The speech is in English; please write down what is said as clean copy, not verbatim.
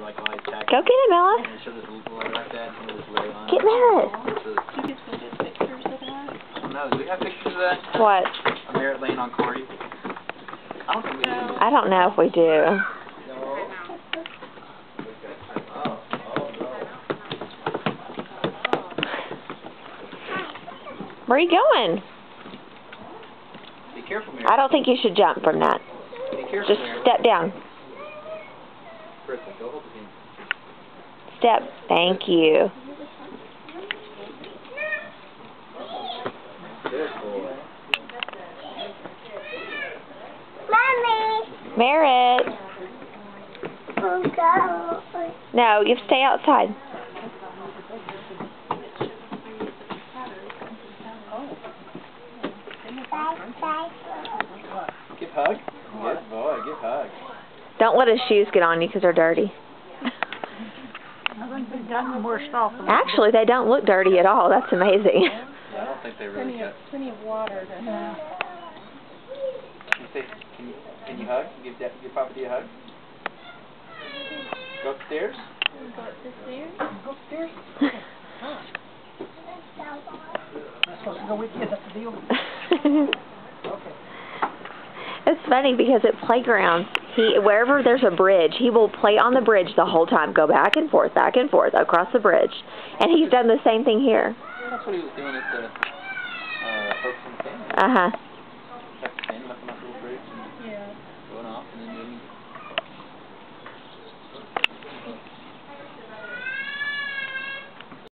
like all attack. Go get it, Bella. And they show this little leg like that, and this leg on. Get Merritt. Do you get some good pictures of that? No, do we have pictures of that? What? Of Merritt laying on Cordy? I don't think we do. I don't know if we do. Where are you going? Be careful, Merritt. I don't think you should jump from that. Be careful, Just Merritt. step down. Krista, go hold the team. Step. Thank you. Good boy. Mommy! Merritt. No, you stay outside. Give hug. Good boy, give hug. Don't let his shoes get on you because they're dirty. I think they've gotten worse off. Actually, they don't look dirty at all. That's amazing. I don't think they really got. Plenty of water. Can you say, can you hug? Give Papa a hug. Go upstairs. Go upstairs? Go upstairs. I'm supposed to go with you. That's the deal. Okay. It's funny because at playgrounds, wherever there's a bridge, he will play on the bridge the whole time, go back and forth across the bridge. And he's done the same thing here. That's what he was doing at the Ferguson Canyon. Uh-huh. Kept standing up on that little bridge and Yeah. going off and then doing